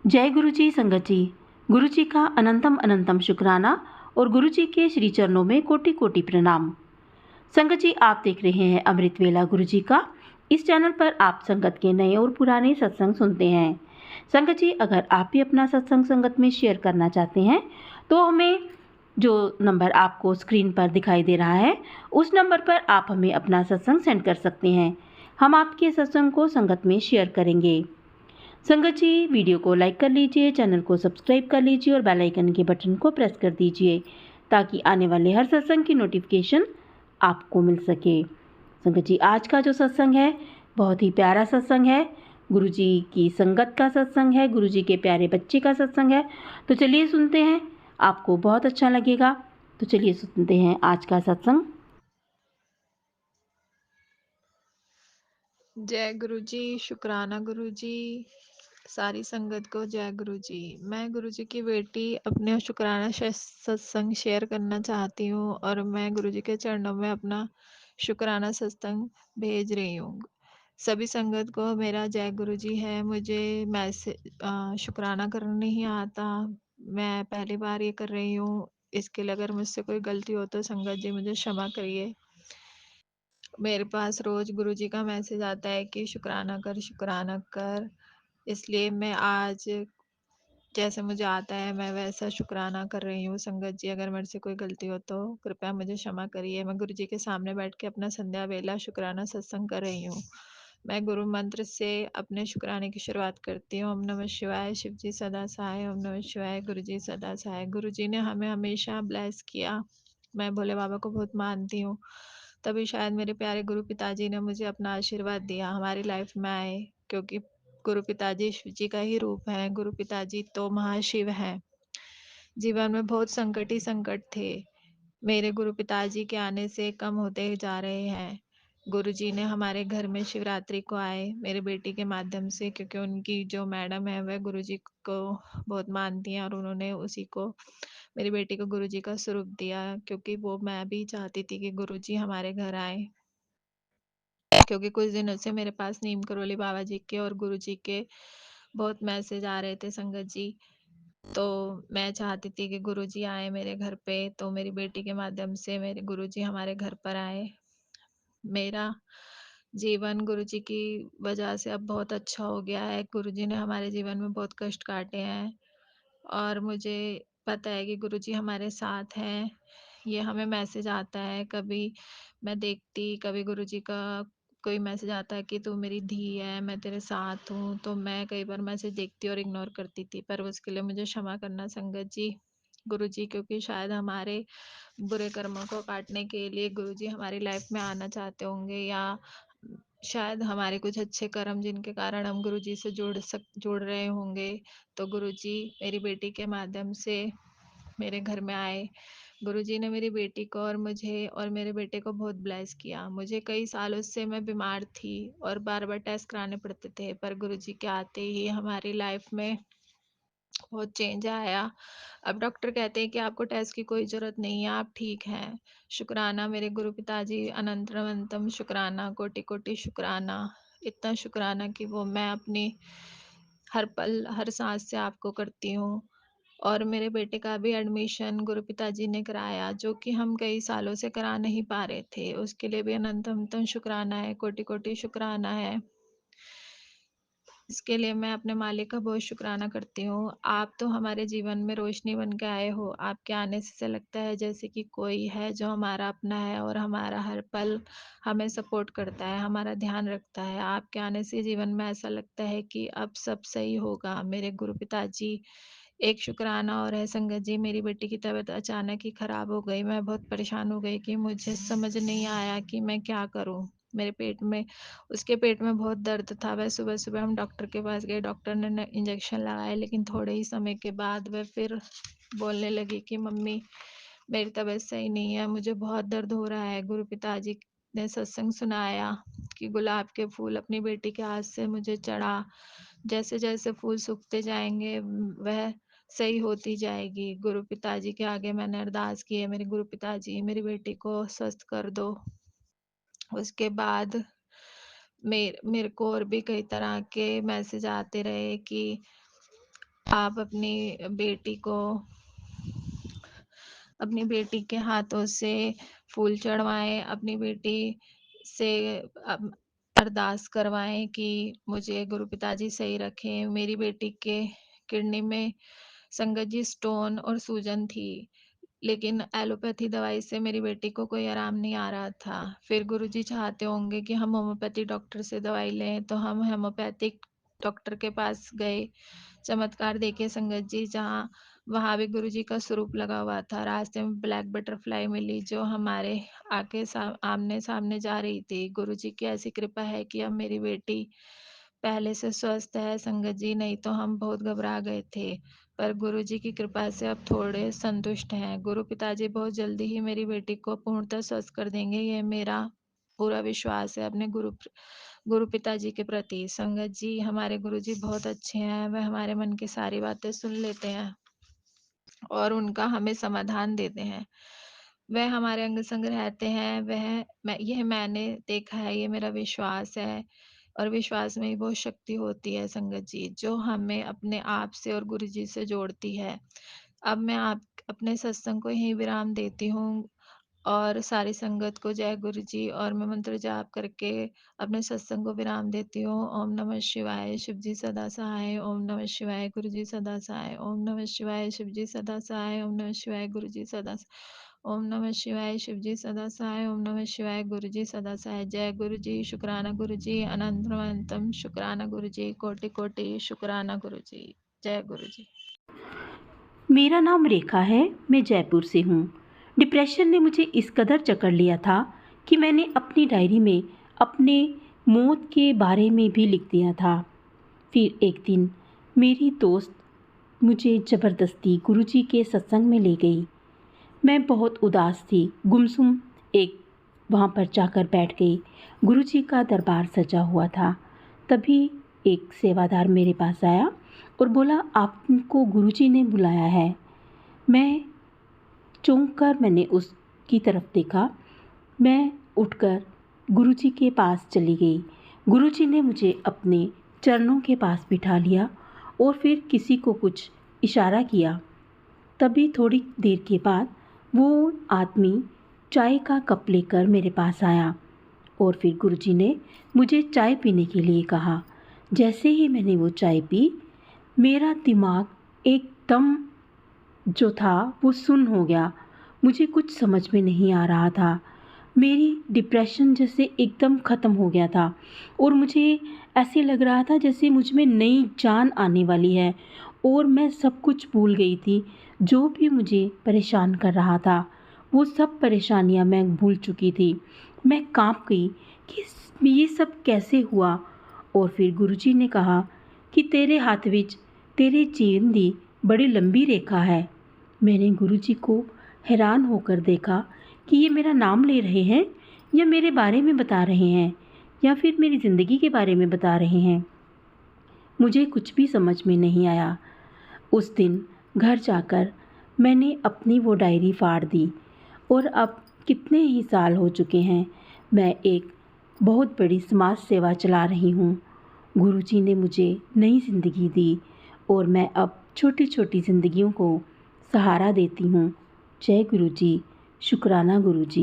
जय गुरु जी संगत जी। गुरु जी का अनंतम अनंतम शुक्राना और गुरु जी के श्री चरणों में कोटि कोटि प्रणाम। संगत जी, आप देख रहे हैं अमृत वेला गुरु जी का। इस चैनल पर आप संगत के नए और पुराने सत्संग सुनते हैं। संगत जी, अगर आप भी अपना सत्संग संगत में शेयर करना चाहते हैं तो हमें जो नंबर आपको स्क्रीन पर दिखाई दे रहा है उस नंबर पर आप हमें अपना सत्संग सेंड कर सकते हैं। हम आपके सत्संग को संगत में शेयर करेंगे। संगत जी, वीडियो को लाइक कर लीजिए, चैनल को सब्सक्राइब कर लीजिए और बेल आइकन के बटन को प्रेस कर दीजिए ताकि आने वाले हर सत्संग की नोटिफिकेशन आपको मिल सके। संगत जी, आज का जो सत्संग है बहुत ही प्यारा सत्संग है। गुरु जी की संगत का सत्संग है, गुरु जी के प्यारे बच्चे का सत्संग है। तो चलिए सुनते हैं, आपको बहुत अच्छा लगेगा। तो चलिए सुनते हैं आज का सत्संग। जय गुरु जी, शुक्राना गुरु जी, सारी संगत को जय गुरु जी। मैं गुरु जी की बेटी अपने शुक्राना सत्संग शेयर करना चाहती हूँ और मैं गुरु जी के चरणों में अपना शुक्राना सत्संग भेज रही हूँ। सभी संगत को मेरा जय गुरु जी है। मुझे मैसेज शुक्राना करना नहीं आता, मैं पहली बार ये कर रही हूँ। इसके लिए अगर मुझसे कोई गलती हो तो संगत जी मुझे क्षमा करिए। मेरे पास रोज गुरुजी का मैसेज आता है कि शुक्राना कर, शुक्राना कर, इसलिए मैं आज जैसे मुझे आता है मैं वैसा शुक्राना कर रही हूँ। संगत जी, अगर मेरे से कोई गलती हो तो कृपया मुझे क्षमा करिए। मैं गुरु जी के सामने बैठ के अपना संध्या वेला शुक्राना सत्संग कर रही हूँ। मैं गुरु मंत्र से अपने शुक्राने की शुरुआत करती हूँ। ओम नमः शिवाय, शिव जी सदा सहाय। ओम नमः शिवाय, गुरु जी सदा सहाय। गुरु जी ने हमें हमेशा ब्लेस किया। मैं भोले बाबा को बहुत मानती हूँ, तभी शायद मेरे प्यारे गुरु पिताजी ने मुझे अपना आशीर्वाद दिया, हमारी लाइफ में आए, क्योंकि गुरु पिताजी शिव जी का ही रूप है। गुरु पिताजी तो महाशिव हैं। जीवन में बहुत संकट ही संकट थे, मेरे गुरु पिताजी के आने से कम होते जा रहे हैं। गुरुजी ने हमारे घर में शिवरात्रि को आए मेरे बेटी के माध्यम से, क्योंकि उनकी जो मैडम है वह गुरुजी को बहुत मानती हैं और उन्होंने उसी को, मेरी बेटी को गुरुजी का स्वरूप दिया, क्योंकि वो मैं भी चाहती थी कि गुरुजी हमारे घर आए। क्योंकि कुछ दिनों से मेरे पास नीम करोली बाबा जी के और गुरुजी के बहुत मैसेज आ रहे थे संगत जी। तो मैं चाहती थी कि गुरुजी आए मेरे घर पे, तो मेरी बेटी के माध्यम से मेरे गुरुजी हमारे घर पर आए। मेरा जीवन गुरुजी की वजह से अब बहुत अच्छा हो गया है। गुरुजी ने हमारे जीवन में बहुत कष्ट काटे हैं और मुझे पता है कि गुरुजी हमारे साथ हैं। ये हमें मैसेज आता है, कभी मैं देखती, कभी गुरुजी का कोई मैसेज आता है कि तू मेरी धी है, मैं तेरे साथ हूँ, तो मैं कई बार मैसेज देखती और इग्नोर करती थी, पर उसके लिए मुझे क्षमा करना संगत जी। गुरुजी क्योंकि शायद हमारे बुरे कर्मों को काटने के लिए गुरुजी हमारी लाइफ में आना चाहते होंगे, या शायद हमारे कुछ अच्छे कर्म जिनके कारण हम गुरुजी से जुड़ रहे होंगे। तो गुरुजी मेरी बेटी के माध्यम से मेरे घर में आए। गुरुजी ने मेरी बेटी को और मुझे और मेरे बेटे को बहुत ब्लेस किया। मुझे कई सालों से मैं बीमार थी और बार बार टेस्ट कराने पड़ते थे, पर गुरुजी के आते ही हमारी लाइफ में बहुत चेंज आया। अब डॉक्टर कहते हैं कि आपको टेस्ट की कोई ज़रूरत नहीं है, आप ठीक हैं। शुक्राना मेरे गुरु पिताजी, अनंतम शुक्राना, कोटि कोटि शुक्राना। इतना शुक्राना कि वो मैं अपनी हर पल हर सांस से आपको करती हूँ। और मेरे बेटे का भी एडमिशन गुरु पिताजी ने कराया, जो कि हम कई सालों से करा नहीं पा रहे थे। उसके लिए भी अनंतम शुक्राना है, कोटि कोटि शुक्राना है। इसके लिए मैं अपने मालिक का बहुत शुक्राना करती हूँ। आप तो हमारे जीवन में रोशनी बन के आए हो। आपके आने से ऐसा लगता है जैसे कि कोई है जो हमारा अपना है और हमारा हर पल हमें सपोर्ट करता है, हमारा ध्यान रखता है। आपके आने से जीवन में ऐसा लगता है कि अब सब सही होगा। मेरे गुरु पिताजी, एक शुक्राना और है संगत जी, मेरी बेटी की तबीयत अचानक ही खराब हो गई। मैं बहुत परेशान हो गई कि मुझे समझ नहीं आया कि मैं क्या करूं। मेरे पेट में, उसके पेट में बहुत दर्द था। वह सुबह सुबह हम डॉक्टर के पास गए, डॉक्टर ने इंजेक्शन लगाया, लेकिन थोड़े ही समय के बाद वह फिर बोलने लगी कि मम्मी मेरी तबीयत सही नहीं है, मुझे बहुत दर्द हो रहा है। गुरु पिताजी ने सत्संग सुनाया कि गुलाब के फूल अपनी बेटी के हाथ से मुझे चढ़ा, जैसे जैसे फूल सूखते जाएंगे वह सही होती जाएगी। गुरु पिताजी के आगे मैंने अरदास की है, मेरे गुरु पिताजी मेरी बेटी को स्वस्थ कर दो। उसके बाद मेरे को और भी कई तरह के मैसेज आते रहे कि आप अपनी बेटी के हाथों से फूल चढ़वाएँ, अपनी बेटी से अम, अरदास करवाएँ कि मुझे गुरु पिताजी सही रखें। मेरी बेटी के किडनी में संगत जी स्टोन और सूजन थी, लेकिन एलोपैथी दवाई से मेरी बेटी को कोई आराम नहीं आ रहा था। फिर गुरुजी चाहते होंगे कि हम होम्योपैथी डॉक्टर से दवाई लें, तो हम होम्योपैथिक डॉक्टर के पास गए। चमत्कार देखे संगत जी, जहाँ वहाँ भी गुरुजी का स्वरूप लगा हुआ था। रास्ते में ब्लैक बटरफ्लाई मिली जो हमारे आमने-सामने जा रही थी। गुरुजी की ऐसी कृपा है कि अब मेरी बेटी पहले से स्वस्थ है संगत जी, नहीं तो हम बहुत घबरा गए थे। पर गुरुजी की कृपा से अब थोड़े संतुष्ट हैं। गुरु पिताजी बहुत जल्दी ही मेरी बेटी को पूर्णतः स्वस्थ कर देंगे, ये मेरा पूरा विश्वास है अपने गुरु पिताजी के प्रति। संगत जी, हमारे गुरुजी बहुत अच्छे हैं, वह हमारे मन की सारी बातें सुन लेते हैं और उनका हमें समाधान देते हैं। वह हमारे अंग संग रहते हैं, यह मैंने देखा है, ये मेरा विश्वास है और विश्वास में ही बहुत शक्ति होती है संगत जी, जो हमें अपने आप से और गुरुजी से जोड़ती है। अब मैं आप अपने सत्संग को यहीं विराम देती हूँ और सारी संगत को जय गुरु जी, और मैं मंत्र जाप करके अपने सत्संग को विराम देती हूँ। ओम नमः शिवाय, शिव जी सदा सहाय। ओम नमः शिवाय, गुरु जी सदा सहाय। ओम नमः शिवाय, शिव जी सदा सहाय। ओम नमः शिवाय, गुरु जी सदा सहाय। ओम नमः शिवाय, शिव जी सदा सहाय। ओम नमः शिवाय, गुरु जी सदा सहाय। जय गुरु जी, शुक्राना गुरु जी, अनंतम शुक्राना गुरु जी, कोटि कोटि शुक्राना गुरु जी। जय गुरु जी। मेरा नाम रेखा है, मैं जयपुर से हूँ। डिप्रेशन ने मुझे इस कदर जकड़ लिया था कि मैंने अपनी डायरी में अपने मौत के बारे में भी लिख दिया था। फिर एक दिन मेरी दोस्त मुझे ज़बरदस्ती गुरुजी के सत्संग में ले गई। मैं बहुत उदास थी, गुमसुम एक वहाँ पर जाकर बैठ गई। गुरुजी का दरबार सजा हुआ था। तभी एक सेवादार मेरे पास आया और बोला, आपको गुरुजी ने बुलाया है। मैं चौंक कर मैंने उसकी तरफ देखा। मैं उठकर गुरुजी के पास चली गई। गुरुजी ने मुझे अपने चरणों के पास बिठा लिया और फिर किसी को कुछ इशारा किया। तभी थोड़ी देर के बाद वो आदमी चाय का कप लेकर मेरे पास आया और फिर गुरुजी ने मुझे चाय पीने के लिए कहा। जैसे ही मैंने वो चाय पी, मेरा दिमाग एकदम जो था वो सुन्न हो गया। मुझे कुछ समझ में नहीं आ रहा था। मेरी डिप्रेशन जैसे एकदम ख़त्म हो गया था और मुझे ऐसे लग रहा था जैसे मुझ में नई जान आने वाली है और मैं सब कुछ भूल गई थी। जो भी मुझे परेशान कर रहा था, वो सब परेशानियां मैं भूल चुकी थी। मैं कांप गई कि ये सब कैसे हुआ। और फिर गुरुजी ने कहा कि तेरे हाथ विच तेरे जीवन दी बड़ी लंबी रेखा है। मैंने गुरुजी को हैरान होकर देखा कि ये मेरा नाम ले रहे हैं या मेरे बारे में बता रहे हैं या फिर मेरी ज़िंदगी के बारे में बता रहे हैं। मुझे कुछ भी समझ में नहीं आया। उस दिन घर जाकर मैंने अपनी वो डायरी फाड़ दी और अब कितने ही साल हो चुके हैं, मैं एक बहुत बड़ी समाज सेवा चला रही हूँ। गुरुजी ने मुझे नई ज़िंदगी दी और मैं अब छोटी छोटी ज़िंदगियों को सहारा देती हूँ। जय गुरु जी, शुक्राना गुरु जी।